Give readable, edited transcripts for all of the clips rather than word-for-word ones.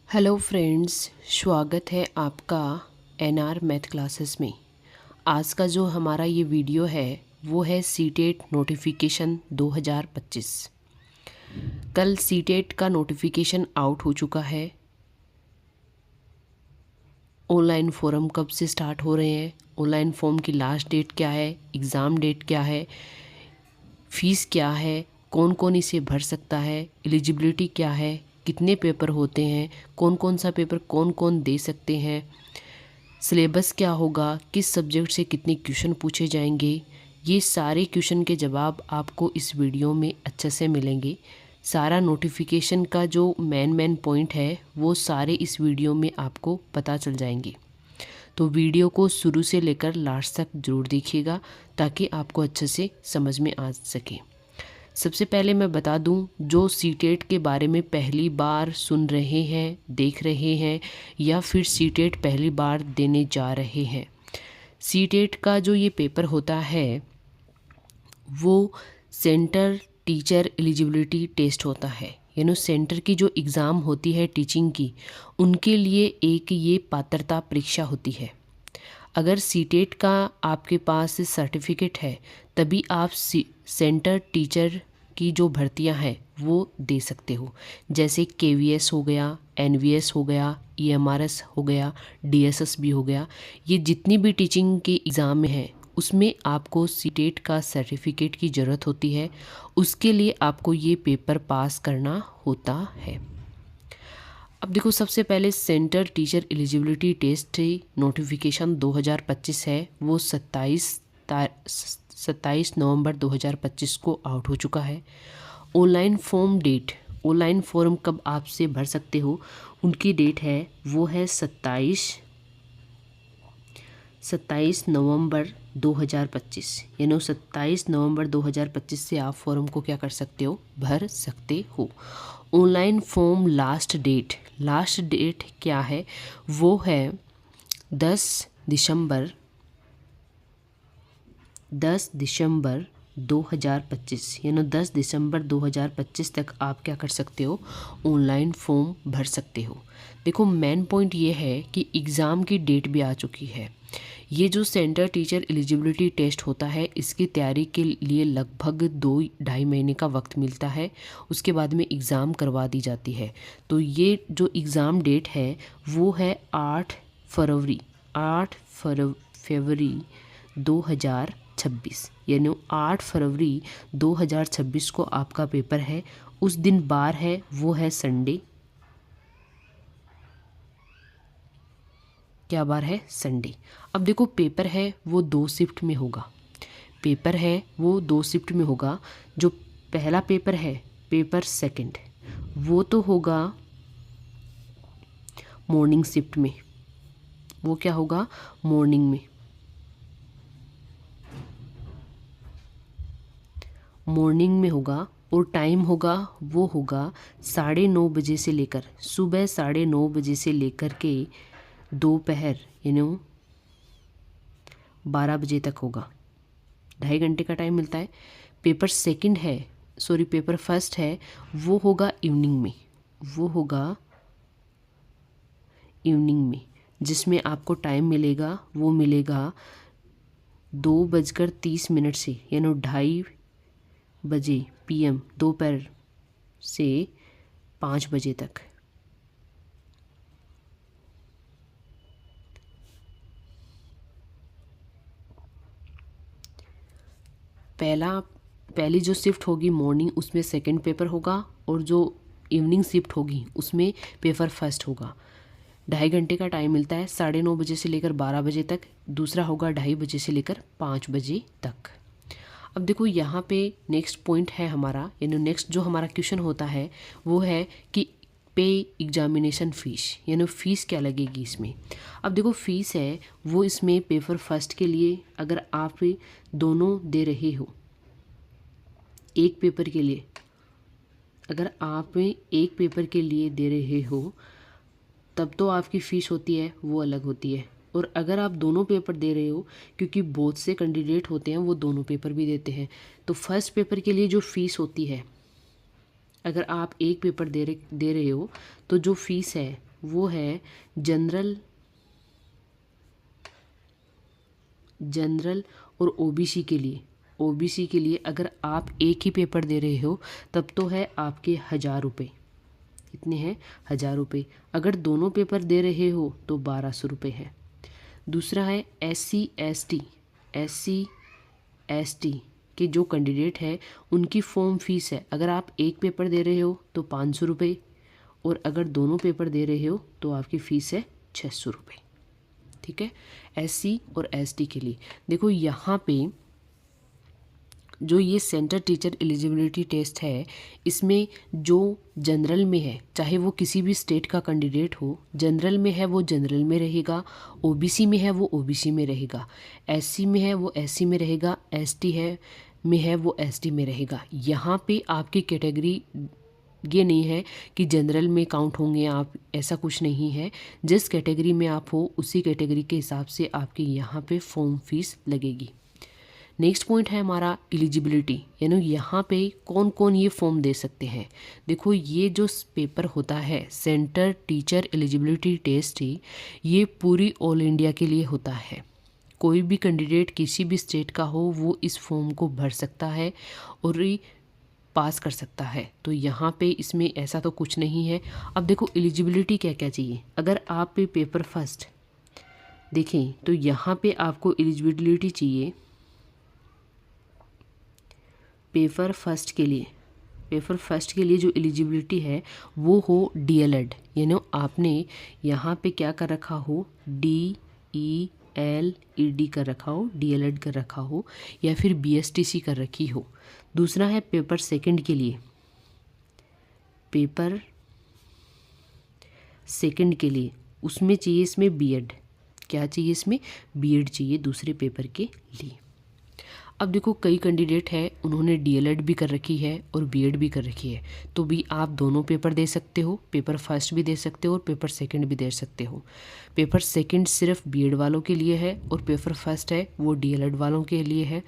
Hello friends, स्वागत है आपका एनआर मैथ क्लासेस में। आज का जो हमारा ये वीडियो है वो है सीटेट नोटिफिकेशन 2025। कल सीटेट का नोटिफिकेशन आउट हो चुका है। ऑनलाइन फॉर्म कब से स्टार्ट हो रहे हैं, ऑनलाइन फॉर्म की लास्ट डेट क्या है, एग्ज़ाम डेट क्या है, फ़ीस क्या है, कौन कौन इसे भर सकता है, एलिजिबिलिटी क्या है, कितने पेपर होते हैं, कौन कौन सा पेपर कौन कौन दे सकते हैं, सिलेबस क्या होगा, किस सब्जेक्ट से कितने क्वेश्चन पूछे जाएंगे, ये सारे क्वेश्चन के जवाब आपको इस वीडियो में अच्छे से मिलेंगे। सारा नोटिफिकेशन का जो मेन पॉइंट है वो सारे इस वीडियो में आपको पता चल जाएंगे। तो वीडियो को शुरू से लेकर लास्ट तक ज़रूर देखिएगा ताकि आपको अच्छे से समझ में आ सके। सबसे पहले मैं बता दूं, जो सीटेट के बारे में पहली बार सुन रहे हैं, देख रहे हैं या फिर सीटेट पहली बार देने जा रहे हैं, सीटेट का जो ये पेपर होता है वो सेंटर टीचर एलिजिबिलिटी टेस्ट होता है। यानी सेंटर की जो एग्ज़ाम होती है टीचिंग की, उनके लिए एक ये पात्रता परीक्षा होती है। अगर सीटेट का आपके पास सर्टिफिकेट है तभी आप सेंटर टीचर की जो भर्तियां हैं वो दे सकते हो। जैसे केवीएस हो गया, एनवीएस हो गया, ईएमआरएस हो गया, डीएसएस भी हो गया। ये जितनी भी टीचिंग के एग्ज़ाम में है उसमें आपको सीटेट का सर्टिफिकेट की ज़रूरत होती है। उसके लिए आपको ये पेपर पास करना होता है। अब देखो, सबसे पहले centre teacher eligibility test notification 2025 है, वो 27 नवंबर 2025 को आउट हो चुका है। Online form date, online form कब आपसे भर सकते हो उनकी डेट है वो है 27 नवंबर 2025। यानी 27 नवंबर 2025 से आप फॉर्म को क्या कर सकते हो, भर सकते हो। ऑनलाइन फॉर्म लास्ट डेट क्या है, वो है 10 दिसंबर 2025। यानी 10 दिसंबर 2025 तक आप क्या कर सकते हो, ऑनलाइन फॉर्म भर सकते हो। देखो, मेन पॉइंट ये है कि एग्ज़ाम की डेट भी आ चुकी है। ये जो सेंटर टीचर एलिजिबिलिटी टेस्ट होता है, इसकी तैयारी के लिए लगभग 2-2.5 महीने का वक्त मिलता है। उसके बाद में एग्ज़ाम करवा दी जाती है। तो ये जो एग्ज़ाम डेट है वो है 8 फरवरी 2026। यानी 8 फरवरी 2026 को आपका पेपर है। उस दिन बार है वो है संडे। क्या बार है, संडे। अब देखो, पेपर है वो 2 शिफ्ट में होगा। जो पहला पेपर है, पेपर सेकंड, वो तो होगा मॉर्निंग शिफ्ट में। वो क्या होगा, मॉर्निंग में होगा। और टाइम होगा वो होगा 9:30 बजे से लेकर, सुबह 9:30 बजे से लेकर के दोपहर 12 बजे तक होगा। 2.5 घंटे का टाइम मिलता है। पेपर फर्स्ट है वो होगा इवनिंग में, जिसमें आपको टाइम मिलेगा, वो मिलेगा 2:30 से, यानी 2:30 बजे PM दोपहर से 5 बजे तक। पहली जो शिफ्ट होगी मॉर्निंग, उसमें सेकंड पेपर होगा, और जो इवनिंग शिफ्ट होगी उसमें पेपर फर्स्ट होगा। 2.5 घंटे का टाइम मिलता है, 9:30 बजे से लेकर 12 बजे तक। दूसरा होगा 2:30 बजे से लेकर 5 बजे तक। अब देखो, यहाँ पे नेक्स्ट पॉइंट है हमारा, यानी नेक्स्ट जो हमारा क्वेश्चन होता है वो है कि पे एग्जामिनेशन फ़ीस, यानी फ़ीस क्या लगेगी इसमें। अब देखो, फ़ीस है वो इसमें पेपर फर्स्ट के लिए, अगर आप दोनों दे रहे हो एक पेपर के लिए, अगर आप एक पेपर के लिए दे रहे हो तब तो आपकी फ़ीस होती है वो अलग होती है। और अगर आप दोनों पेपर दे रहे हो, क्योंकि बहुत से कैंडिडेट होते हैं वो दोनों पेपर भी देते हैं, तो फर्स्ट पेपर के लिए जो फ़ीस होती है, अगर आप एक पेपर दे रहे हो तो जो फ़ीस है वो है जनरल और ओबीसी के लिए। ओबीसी के लिए अगर आप एक ही पेपर दे रहे हो तब तो है आपके 1000 रुपये। कितने हैं? 1000 रुपये। अगर दोनों पेपर दे रहे हो तो 1200 रुपये है। दूसरा है SC ST के जो कैंडिडेट है उनकी फॉर्म फीस है, अगर आप एक पेपर दे रहे हो तो 500 रुपये, और अगर दोनों पेपर दे रहे हो तो आपकी फ़ीस है 600 रुपये। ठीक है, SC और ST के लिए। देखो यहाँ पे जो ये सेंटर टीचर एलिजिबिलिटी टेस्ट है, इसमें जो जनरल में है, चाहे वो किसी भी स्टेट का कैंडिडेट हो, जनरल में है वो जनरल में रहेगा, ओबीसी में है वो ओबीसी में रहेगा, SC में है वो SC में रहेगा, ST में है वो ST में रहेगा। यहाँ पे आपकी कैटेगरी ये नहीं है कि जनरल में काउंट होंगे आप, ऐसा कुछ नहीं है। जिस कैटेगरी में आप हो उसी कैटेगरी के हिसाब से आपकी यहाँ पे फॉर्म फीस लगेगी। नेक्स्ट पॉइंट है हमारा एलिजिबिलिटी, यानी यहाँ पे कौन कौन ये फॉर्म दे सकते हैं। देखो ये जो पेपर होता है सेंटर टीचर एलिजिबिलिटी टेस्ट ही, ये पूरी ऑल इंडिया के लिए होता है। कोई भी कैंडिडेट किसी भी स्टेट का हो वो इस फॉर्म को भर सकता है और पास कर सकता है। तो यहाँ पे इसमें ऐसा तो कुछ नहीं है। अब देखो एलिजिबिलिटी क्या क्या चाहिए। अगर आप पे पेपर फर्स्ट देखें तो यहाँ पे आपको एलिजिबिलिटी चाहिए पेपर फर्स्ट के लिए। पेपर फर्स्ट के लिए जो एलिजिबिलिटी है वो हो DLED, यानी आपने यहाँ पे क्या कर रखा हो, DELED कर रखा हो, DLED कर रखा हो, या फिर BSTC कर रखी हो। दूसरा है पेपर सेकंड के लिए। पेपर सेकंड के लिए उसमें चाहिए इसमें B.Ed। क्या चाहिए इसमें? B.Ed चाहिए दूसरे पेपर के लिए। अब देखो कई कैंडिडेट हैं उन्होंने DLED भी कर रखी है और B.Ed भी कर रखी है, तो भी आप दोनों पेपर दे सकते हो। पेपर फर्स्ट भी दे सकते हो और पेपर सेकंड भी दे सकते हो। पेपर सेकंड सिर्फ B.Ed वालों के लिए है और पेपर फर्स्ट है वो DLED वालों के लिए है।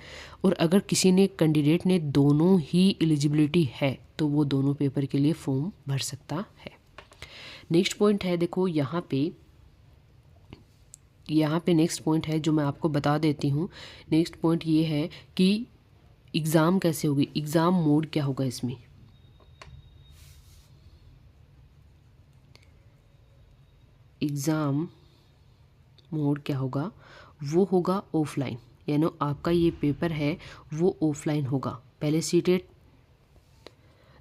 और अगर किसी ने कैंडिडेट ने दोनों ही एलिजिबिलिटी है तो वो दोनों पेपर के लिए फॉर्म भर सकता है। नेक्स्ट पॉइंट है, देखो यहाँ पे नेक्स्ट पॉइंट है जो मैं आपको बता देती हूँ। नेक्स्ट पॉइंट ये है कि एग्ज़ाम कैसे होगी, एग्ज़ाम मोड क्या होगा इसमें। एग्ज़ाम मोड क्या होगा, वो होगा ऑफलाइन, यानी आपका ये पेपर है वो ऑफलाइन होगा। पहले सीटेट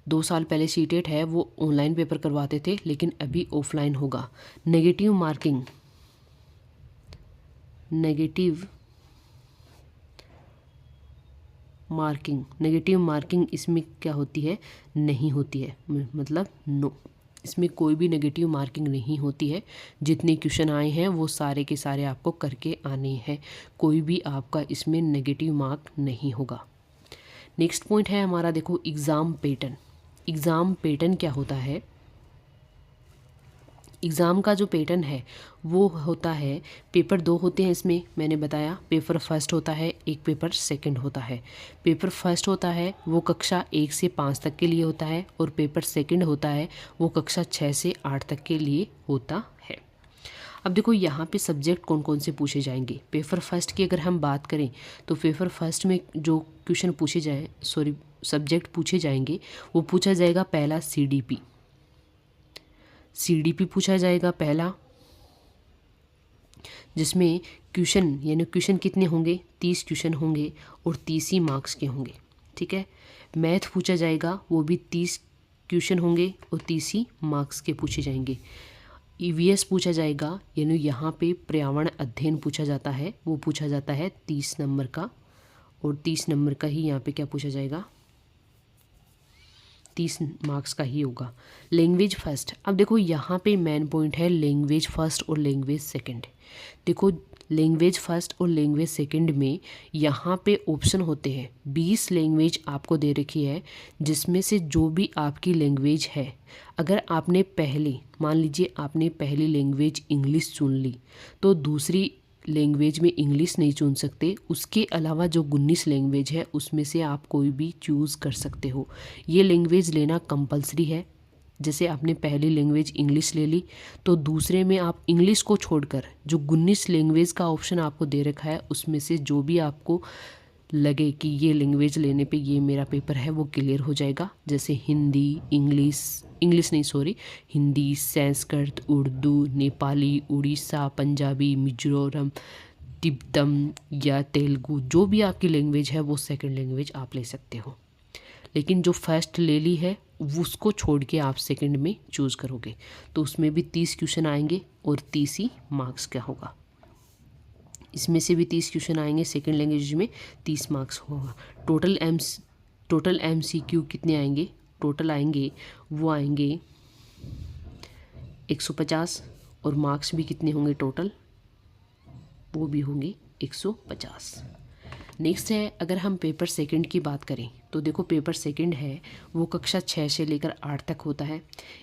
2 साल पहले सीटेट है वो ऑनलाइन पेपर करवाते थे, लेकिन अभी ऑफलाइन होगा। नेगेटिव मार्किंग इसमें क्या होती है, नहीं होती है, मतलब नो, इसमें कोई भी नेगेटिव मार्किंग नहीं होती है। जितने क्वेश्चन आए हैं वो सारे के सारे आपको करके आने हैं, कोई भी आपका इसमें नेगेटिव मार्क नहीं होगा। नेक्स्ट पॉइंट है हमारा, देखो एग्ज़ाम पैटर्न क्या होता है। एग्ज़ाम का जो पैटर्न है वो होता है, पेपर 2 होते हैं इसमें, मैंने बताया। पेपर फर्स्ट होता है, एक पेपर सेकंड होता है। पेपर फर्स्ट होता है वो कक्षा 1 से 5 तक के लिए होता है, और पेपर सेकंड होता है वो कक्षा 6 से 8 तक के लिए होता है। अब देखो यहाँ पे सब्जेक्ट कौन कौन से पूछे जाएंगे। पेपर फर्स्ट की अगर हम बात करें तो पेपर फर्स्ट में जो क्वेश्चन सब्जेक्ट पूछे जाएंगे वो पूछा जाएगा पहला CDP पूछा जाएगा पहला, जिसमें क्वेश्चन कितने होंगे, 30 क्वेश्चन होंगे और 30 ही मार्क्स के होंगे। ठीक है, मैथ पूछा जाएगा, वो भी 30 क्वेश्चन होंगे और 30 ही मार्क्स के पूछे जाएंगे। EVS पूछा जाएगा, यानी यहाँ पे पर्यावरण अध्ययन पूछा जाता है, वो पूछा जाता है 30 नंबर का, और 30 नंबर का ही यहाँ पे क्या पूछा जाएगा, 30 मार्क्स का ही होगा। लैंग्वेज फर्स्ट, अब देखो यहाँ पे मेन पॉइंट है लैंग्वेज फर्स्ट और लैंग्वेज सेकंड। देखो लैंग्वेज फर्स्ट और लैंग्वेज सेकंड में यहाँ पे ऑप्शन होते हैं, 20 लैंग्वेज आपको दे रखी है, जिसमें से जो भी आपकी लैंग्वेज है, अगर आपने मान लीजिए आपने पहली लैंग्वेज इंग्लिश चुन ली तो दूसरी लैंग्वेज में इंग्लिश नहीं चुन सकते। उसके अलावा जो 19 लैंग्वेज है उसमें से आप कोई भी चूज़ कर सकते हो। ये लैंग्वेज लेना कंपलसरी है, जैसे आपने पहली लैंग्वेज इंग्लिश ले ली तो दूसरे में आप इंग्लिश को छोड़कर जो 19 लैंग्वेज का ऑप्शन आपको दे रखा है उसमें से जो भी आपको लगे कि ये लैंग्वेज लेने पे ये मेरा पेपर है वो क्लियर हो जाएगा। जैसे हिंदी, हिंदी, संस्कृत, उर्दू, नेपाली, उड़ीसा, पंजाबी, मिजोरम, तिब्बतम या तेलुगु, जो भी आपकी लैंग्वेज है वो सेकंड लैंग्वेज आप ले सकते हो। लेकिन जो फर्स्ट ले ली है उसको छोड़ के आप सेकंड में चूज़ करोगे तो उसमें भी 30 क्वेश्चन आएंगे और 30 ही मार्क्स का होगा। इसमें से भी 30 क्वेश्चन आएंगे, सेकंड लैंग्वेज में 30 मार्क्स होगा। टोटल MCQ कितने आएंगे? टोटल आएंगे 150 और मार्क्स भी कितने होंगे टोटल? वो भी होंगे 150। नेक्स्ट है, अगर हम पेपर सेकंड की बात करें तो देखो पेपर सेकंड है वो कक्षा 6 से लेकर 8 तक होता है।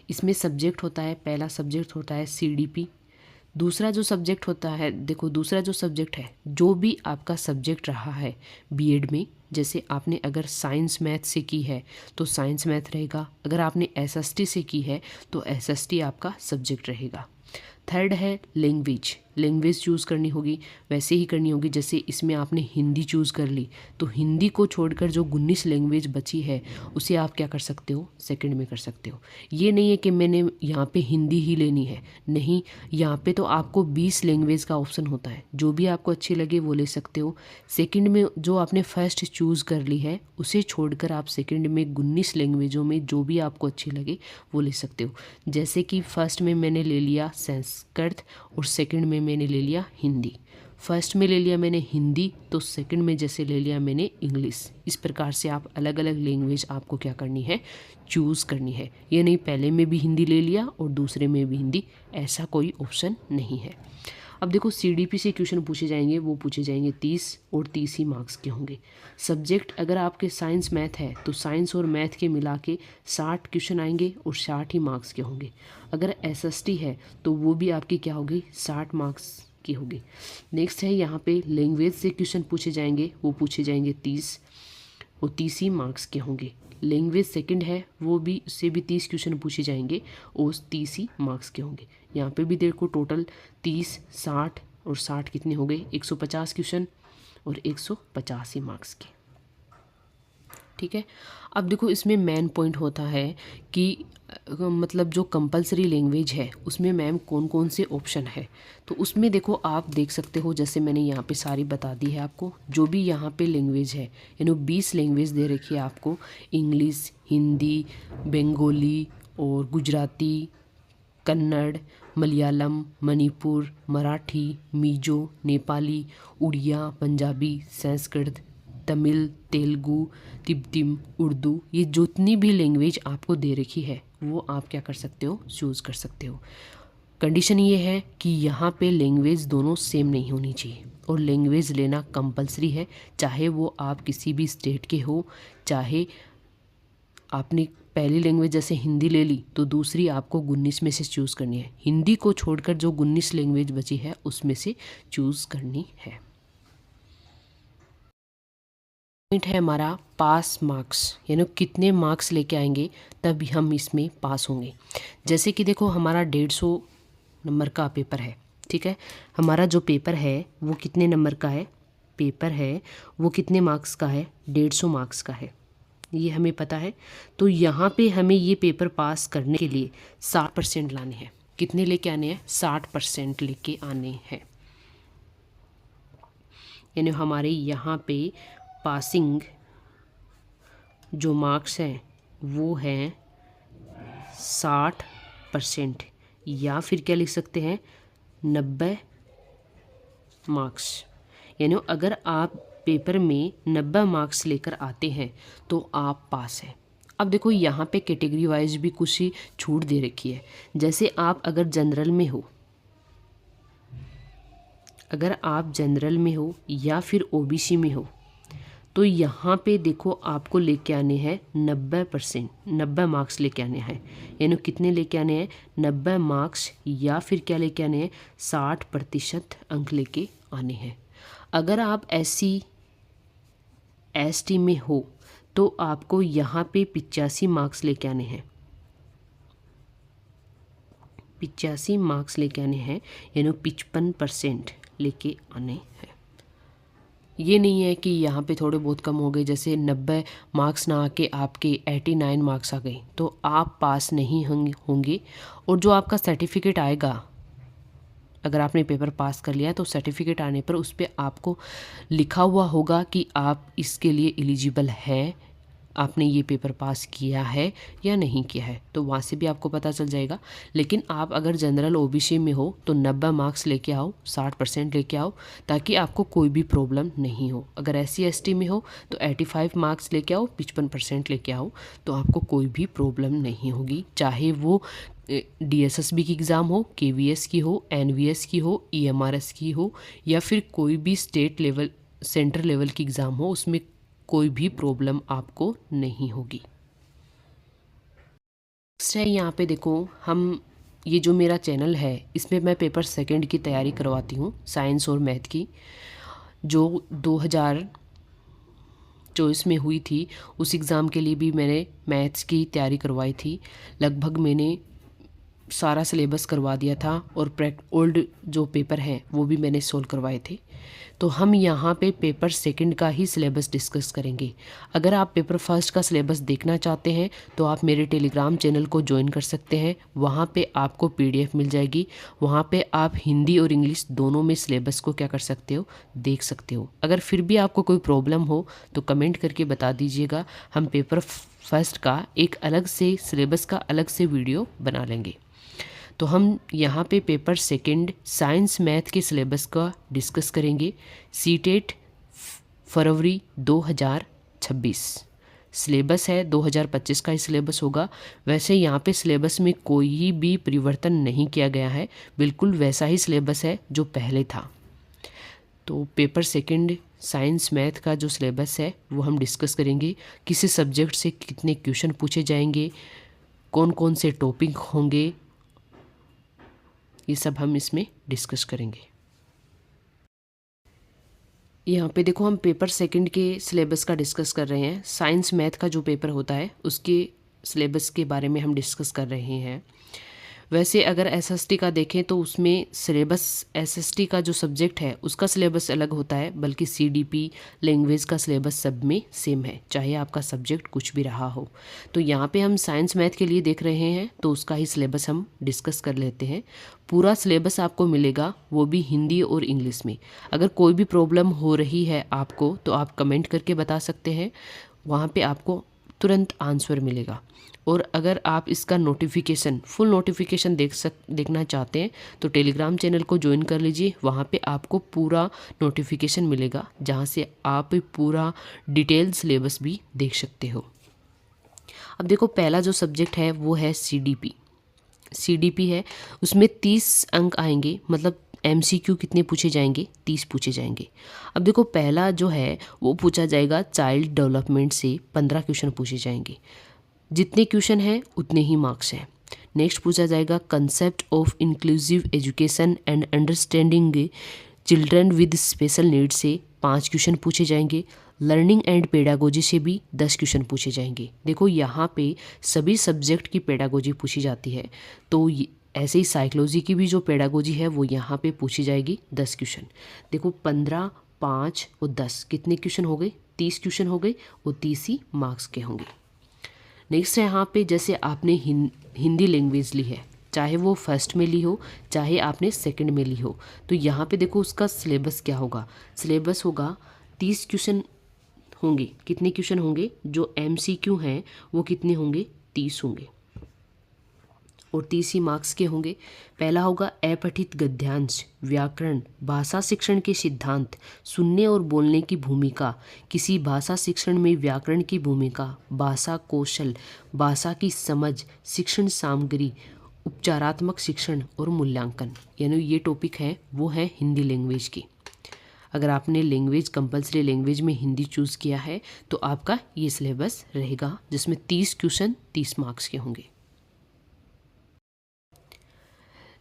इसमें सब्जेक्ट होता है, पहला सब्जेक्ट होता है CDP। दूसरा जो सब्जेक्ट है जो भी आपका सब्जेक्ट रहा है बीएड में, जैसे आपने अगर साइंस मैथ से की है तो साइंस मैथ रहेगा, अगर आपने SST से की है तो SST आपका सब्जेक्ट रहेगा। थर्ड है लैंग्वेज चूज़ करनी होगी, वैसे ही करनी होगी जैसे इसमें आपने हिंदी चूज़ कर ली तो हिंदी को छोड़कर जो 19 लैंग्वेज बची है उसे आप क्या कर सकते हो? सेकंड में कर सकते हो। ये नहीं है कि मैंने यहाँ पे हिंदी ही लेनी है, नहीं, यहाँ पे तो आपको 20 लैंग्वेज का ऑप्शन होता है, जो भी आपको अच्छी लगे वो ले सकते हो। सेकंड में जो आपने फर्स्ट चूज़ कर ली है उसे छोड़कर आप सेकंड में 19 लैंग्वेजों में जो भी आपको अच्छी लगे वो ले सकते हो। जैसे कि फर्स्ट में मैंने ले लिया संस्कृत और सेकंड में मैंने ले लिया हिंदी। फर्स्ट में ले लिया मैंने हिंदी तो सेकंड में जैसे ले लिया मैंने इंग्लिश। इस प्रकार से आप अलग अलग लैंग्वेज आपको क्या करनी है? चूज़ करनी है। ये नहीं पहले में भी हिंदी ले लिया और दूसरे में भी हिंदी, ऐसा कोई ऑप्शन नहीं है। अब देखो CDP से क्वेश्चन पूछे जाएंगे, वो पूछे जाएंगे 30 और 30 ही मार्क्स के होंगे। सब्जेक्ट अगर आपके साइंस मैथ है तो साइंस और मैथ के मिला के 60 क्वेश्चन आएंगे और 60 ही मार्क्स के होंगे। अगर SST है तो वो भी आपकी क्या होगी? 60 मार्क्स की होगी। नेक्स्ट है यहाँ पे लैंग्वेज से क्वेश्चन पूछे जाएंगे, वो पूछे जाएंगे 30 और 30 ही मार्क्स के होंगे। लैंग्वेज सेकंड है वो भी, उससे भी 30 क्वेश्चन पूछे जाएंगे और 30 ही मार्क्स के होंगे। यहाँ पे भी देखो टोटल 30, 60 और 60 कितने हो गए? 150 क्वेश्चन और 150 ही मार्क्स के। ठीक है। अब देखो इसमें मेन पॉइंट होता है कि मतलब जो कंपलसरी लैंग्वेज है उसमें मैम कौन कौन से ऑप्शन है, तो उसमें देखो आप देख सकते हो, जैसे मैंने यहाँ पे सारी बता दी है आपको। जो भी यहाँ पे लैंग्वेज है 20 लैंग्वेज दे रखी है आपको, इंग्लिश, हिंदी, बंगाली और गुजराती, कन्नड़, मलयालम, मणिपुर, मराठी, मिजो, नेपाली, उड़िया, पंजाबी, संस्कृत, तमिल, तेलुगु, तिब्बतम, उर्दू, ये जितनी भी लैंग्वेज आपको दे रखी है वो आप क्या कर सकते हो? चूज़ कर सकते हो। कंडीशन ये है कि यहाँ पे लैंग्वेज दोनों सेम नहीं होनी चाहिए और लैंग्वेज लेना कंपलसरी है, चाहे वो आप किसी भी स्टेट के हो, चाहे आपने पहली लैंग्वेज जैसे हिंदी ले ली तो दूसरी आपको 19 में से चूज़ करनी है। हिंदी को छोड़कर जो 19 लैंग्वेज बची है उसमें से चूज़ करनी है। पॉइंट है हमारा पास मार्क्स, यानी कितने मार्क्स लेके आएंगे तभी हम इसमें पास होंगे। जैसे कि देखो हमारा 150 नंबर का पेपर है, ठीक है। हमारा जो पेपर है वो कितने नंबर का है? पेपर है वो कितने मार्क्स का है? 150 मार्क्स का है, ये हमें पता है। तो यहाँ पे हमें ये पेपर पास करने के लिए 60% लाने हैं। कितने लेके आने हैं? 60% लेके आने हैं। यानी हमारे यहाँ पे पासिंग जो मार्क्स हैं वो हैं 60%, या फिर क्या लिख सकते हैं 90 मार्क्स। यानी अगर आप पेपर में 90 मार्क्स लेकर आते हैं तो आप पास हैं। अब देखो यहाँ पे कैटेगरी वाइज भी कुछ ही छूट दे रखी है। जैसे आप अगर जनरल में हो, या फिर OBC में हो तो यहाँ पे देखो आपको लेके आने हैं 90%, 90 मार्क्स लेके आने हैं। यानी कितने लेके आने हैं? 90 मार्क्स, या फिर क्या लेके आने हैं? 60% अंक लेके आने हैं। अगर आप SC ST में हो तो आपको यहाँ पे 85 मार्क्स लेके आने हैं। 85 मार्क्स लेके आने हैं, यानी 55% लेके आने हैं। ये नहीं है कि यहाँ पे थोड़े बहुत कम हो गए, जैसे 90 मार्क्स ना आके आपके 89 मार्क्स आ गए तो आप पास नहीं होंगे। और जो आपका सर्टिफिकेट आएगा, अगर आपने पेपर पास कर लिया तो सर्टिफिकेट आने पर उस पर आपको लिखा हुआ होगा कि आप इसके लिए एलिजिबल हैं, आपने ये पेपर पास किया है या नहीं किया है, तो वहाँ से भी आपको पता चल जाएगा। लेकिन आप अगर जनरल ओबीसी में हो तो 90 मार्क्स लेके आओ, 60% लेके आओ, ताकि आपको कोई भी प्रॉब्लम नहीं हो। अगर SC ST में हो तो 85 मार्क्स लेके आओ, 55% लेके आओ, तो आपको कोई भी प्रॉब्लम नहीं होगी। चाहे वो DSSB की एग्ज़ाम हो, KVS की हो, NVS की हो, EMRS की हो, या फिर कोई भी स्टेट लेवल सेंटर लेवल की एग्ज़ाम हो, उसमें कोई भी प्रॉब्लम आपको नहीं होगी। नेक्स्ट है, यहाँ पे देखो, हम ये जो मेरा चैनल है इसमें मैं पेपर सेकंड की तैयारी करवाती हूँ, साइंस और मैथ की, जो 2024 में हुई थी। उस एग्ज़ाम के लिए भी मैंने मैथ्स की तैयारी करवाई थी। लगभग मैंने सारा सिलेबस करवा दिया था और ओल्ड जो पेपर हैं वो भी मैंने सोल्व करवाए थे। तो हम यहाँ पे पेपर सेकंड का ही सिलेबस डिस्कस करेंगे। अगर आप पेपर फर्स्ट का सिलेबस देखना चाहते हैं तो आप मेरे टेलीग्राम चैनल को ज्वाइन कर सकते हैं। वहाँ पे आपको PDF मिल जाएगी। वहाँ पे आप हिंदी और इंग्लिश दोनों में सिलेबस को क्या कर सकते हो, देख सकते हो। अगर फिर भी आपको कोई प्रॉब्लम हो तो कमेंट करके बता दीजिएगा। हम पेपर फर्स्ट का एक अलग से सिलेबस का अलग से वीडियो बना लेंगे। तो हम यहाँ पे पेपर सेकंड साइंस मैथ के सिलेबस का डिस्कस करेंगे। सीटेट फरवरी 2026 सिलेबस है, 2025 का ही सिलेबस होगा। वैसे यहाँ पे सिलेबस में कोई भी परिवर्तन नहीं किया गया है, बिल्कुल वैसा ही सिलेबस है जो पहले था। तो पेपर सेकंड साइंस मैथ का जो सिलेबस है वो हम डिस्कस करेंगे। किसी सब्जेक्ट से कितने क्वेश्चन पूछे जाएंगे, कौन कौन से टॉपिक होंगे, ये सब हम इसमें डिस्कस करेंगे। यहाँ पे देखो, हम पेपर सेकंड के सिलेबस का डिस्कस कर रहे हैं। साइंस मैथ का जो पेपर होता है उसके सिलेबस के बारे में हम डिस्कस कर रहे हैं। वैसे अगर SST का देखें तो उसमें सिलेबस, SST का जो सब्जेक्ट है उसका सिलेबस अलग होता है, बल्कि CDP लैंग्वेज का सिलेबस सब में सेम है, चाहे आपका सब्जेक्ट कुछ भी रहा हो। तो यहाँ पे हम साइंस मैथ के लिए देख रहे हैं तो उसका ही सिलेबस हम डिस्कस कर लेते हैं। पूरा सिलेबस आपको मिलेगा, वो भी हिंदी और इंग्लिश में। अगर कोई भी प्रॉब्लम हो रही है आपको तो आप कमेंट करके बता सकते हैं, वहाँ पे आपको तुरंत आंसर मिलेगा। और अगर आप इसका नोटिफिकेशन, फुल नोटिफिकेशन देखना चाहते हैं तो टेलीग्राम चैनल को ज्वाइन कर लीजिए। वहाँ पे आपको पूरा नोटिफिकेशन मिलेगा, जहाँ से आप पूरा डिटेल सिलेबस भी देख सकते हो। अब देखो, पहला जो सब्जेक्ट है वो है CDP है। उसमें 30 अंक आएंगे, मतलब MCQ कितने पूछे जाएंगे, 30 पूछे जाएंगे। अब देखो, पहला जो है वो पूछा जाएगा चाइल्ड डेवलपमेंट से, 15 क्वेश्चन पूछे जाएंगे। जितने क्वेश्चन हैं उतने ही मार्क्स हैं। नेक्स्ट पूछा जाएगा concept of inclusive education and understanding children with special needs से 5 क्वेश्चन पूछे जाएंगे। लर्निंग एंड पेडागोजी से भी 10 क्वेश्चन पूछे जाएंगे। देखो, यहाँ पे सभी सब्जेक्ट की पेडागोजी पूछी जाती है, तो ऐसे ही साइकोलॉजी की भी जो पेडागोजी है वो यहाँ पे पूछी जाएगी, 10 क्वेश्चन। देखो, 15, 5 और 10 कितने क्वेश्चन हो गए, 30 क्वेश्चन हो गए, और 30 ही मार्क्स के होंगे। नेक्स्ट है, यहाँ पे जैसे आपने हिंदी लैंग्वेज ली है, चाहे वो फर्स्ट में ली हो चाहे आपने सेकंड में ली हो, तो यहाँ पे देखो उसका सिलेबस क्या होगा। सिलेबस होगा 30 क्वेश्चन होंगे। कितने क्वेश्चन होंगे, जो MCQ हैं वो कितने होंगे, 30 होंगे, और 30 ही मार्क्स के होंगे। पहला होगा अपठित गद्यांश, व्याकरण, भाषा शिक्षण के सिद्धांत, सुनने और बोलने की भूमिका, किसी भाषा शिक्षण में व्याकरण की भूमिका, भाषा कौशल, भाषा की समझ, शिक्षण सामग्री, उपचारात्मक शिक्षण और मूल्यांकन। यानी ये टॉपिक है वो है हिंदी लैंग्वेज की। अगर आपने लैंग्वेज, कंपलसरी लैंग्वेज में हिंदी चूज़ किया है तो आपका ये सिलेबस रहेगा, जिसमें 30 क्वेश्चन 30 मार्क्स के होंगे।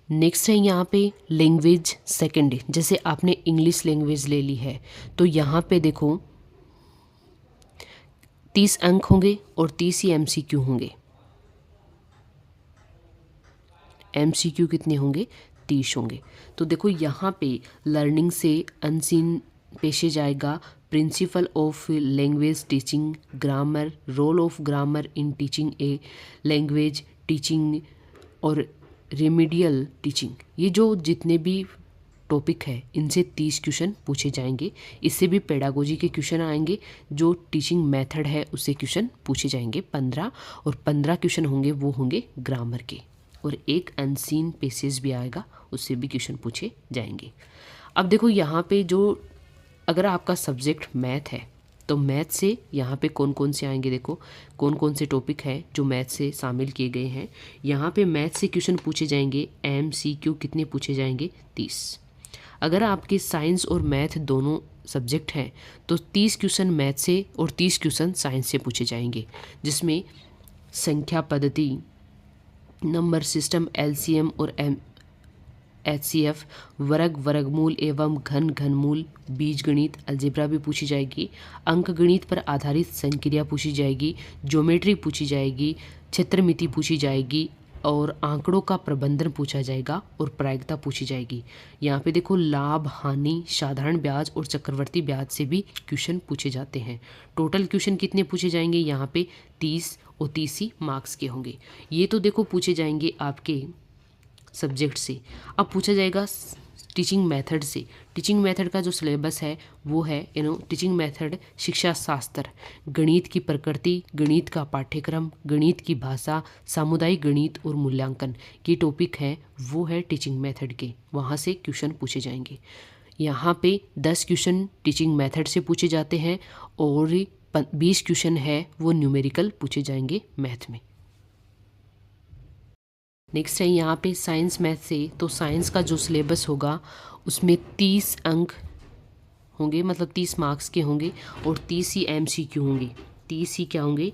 नेक्स्ट है यहाँ पे लैंग्वेज सेकेंड। जैसे आपने इंग्लिश लैंग्वेज ले ली है तो यहाँ पे देखो 30 अंक होंगे और 30 ही MCQ होंगे। MCQ कितने होंगे, 30 होंगे। तो देखो यहाँ पे लर्निंग से अनसीन पेशे जाएगा, principle of language teaching, grammar, role of grammar in teaching a language, teaching और रेमेडियल टीचिंग। ये जो जितने भी टॉपिक है इनसे 30 क्वेश्चन पूछे जाएंगे। इससे भी पेडागोजी के क्वेश्चन आएंगे, जो टीचिंग मेथड है उससे क्वेश्चन पूछे जाएंगे 15, और 15 क्वेश्चन होंगे वो होंगे ग्रामर के, और एक अनसीन पेसेज भी आएगा उससे भी क्वेश्चन पूछे जाएंगे। अब देखो यहाँ पे जो अगर आपका सब्जेक्ट मैथ है तो मैथ से यहाँ पे कौन कौन से आएंगे, देखो कौन कौन से टॉपिक है जो मैथ से शामिल किए गए हैं। यहाँ पे मैथ से क्वेश्चन पूछे जाएंगे, MCQ कितने पूछे जाएंगे, 30। अगर आपके साइंस और मैथ दोनों सब्जेक्ट हैं तो 30 क्वेश्चन मैथ से और 30 क्वेश्चन साइंस से पूछे जाएंगे, जिसमें संख्या पद्धति, नंबर सिस्टम, LCM और HCF, वर्ग, वर्गमूल एवं घन, घनमूल, बीजगणित, अलजेब्रा भी पूछी जाएगी, अंक गणित पर आधारित संक्रिया पूछी जाएगी, ज्योमेट्री पूछी जाएगी, क्षेत्रमिति पूछी जाएगी, और आंकड़ों का प्रबंधन पूछा जाएगा, और प्रायिकता पूछी जाएगी। यहाँ पे देखो लाभ, हानि, साधारण ब्याज और चक्रवर्ती ब्याज से भी क्वेश्चन पूछे जाते हैं। टोटल क्वेश्चन कितने पूछे जाएंगे यहाँ पे, 30, और 30 ही मार्क्स के होंगे। ये तो देखो पूछे जाएंगे आपके सब्जेक्ट से। अब पूछा जाएगा टीचिंग मेथड से। टीचिंग मेथड का जो सिलेबस है वो है टीचिंग मेथड, शिक्षा शास्त्र, गणित की प्रकृति, गणित का पाठ्यक्रम, गणित की भाषा, सामुदायिक गणित और मूल्यांकन, ये टॉपिक है वो है टीचिंग मेथड के, वहाँ से क्वेश्चन पूछे जाएंगे। यहाँ पे 10 क्वेश्चन टीचिंग मेथड से पूछे जाते हैं और 20 क्वेश्चन है वो न्यूमेरिकल पूछे जाएंगे मैथ में। नेक्स्ट है यहाँ पे साइंस मैथ से। तो साइंस का जो सिलेबस होगा उसमें 30 अंक होंगे, मतलब 30 मार्क्स के होंगे, और 30 ही MCQ होंगे। 30 ही क्या होंगे,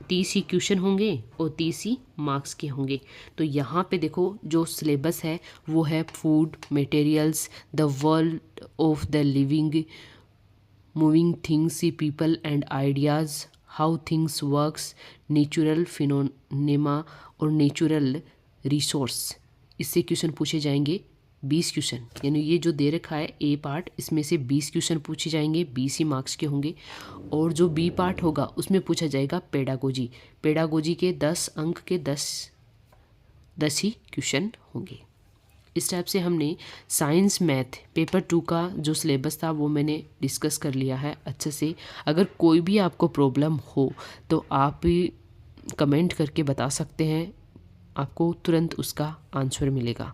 30 ही क्वेश्चन होंगे और 30 ही मार्क्स के होंगे। तो यहाँ पे देखो जो सिलेबस है वो है food, materials, the world of the living, moving things, people and ideas, how things works, natural phenomena और नेचुरल रिसोर्स। इससे क्वेश्चन पूछे जाएंगे 20 क्वेश्चन, यानी ये जो दे रखा है A पार्ट, इसमें से 20 क्वेश्चन पूछे जाएंगे, 20 ही मार्क्स के होंगे। और जो B पार्ट होगा उसमें पूछा जाएगा पेडागोजी। पेडागोजी के 10 अंक के 10 ही क्वेश्चन होंगे। इस टाइप से हमने साइंस मैथ पेपर 2 का जो सिलेबस था वो मैंने डिस्कस कर लिया है अच्छे से। अगर कोई भी आपको प्रॉब्लम हो तो आप कमेंट करके बता सकते हैं, आपको तुरंत उसका आंसर मिलेगा।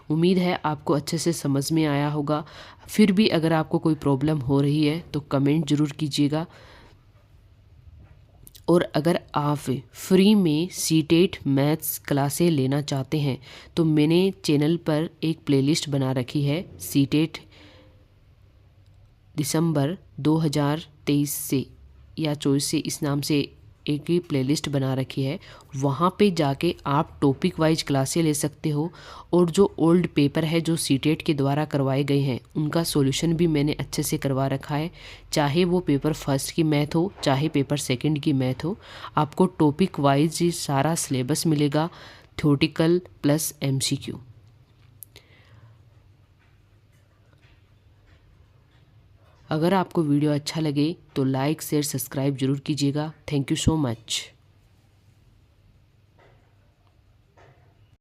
उम्मीद है आपको अच्छे से समझ में आया होगा। फिर भी अगर आपको कोई प्रॉब्लम हो रही है तो कमेंट ज़रूर कीजिएगा। और अगर आप फ्री में सीटेट मैथ्स क्लासें लेना चाहते हैं तो मैंने चैनल पर एक प्लेलिस्ट बना रखी है, सीटेट दिसंबर 2023 से या 24 से, इस नाम से एक ही प्लेलिस्ट बना रखी है। वहाँ पे जाके आप टॉपिक वाइज क्लासें ले सकते हो, और जो ओल्ड पेपर है जो सीटेट के द्वारा करवाए गए हैं उनका सॉल्यूशन भी मैंने अच्छे से करवा रखा है। चाहे वो पेपर फर्स्ट की मैथ हो चाहे पेपर सेकंड की मैथ हो, आपको टॉपिक वाइज सारा सिलेबस मिलेगा, थ्योरेटिकल प्लस MCQ। अगर आपको वीडियो अच्छा लगे तो लाइक शेयर सब्सक्राइब जरूर कीजिएगा। Thank you so much.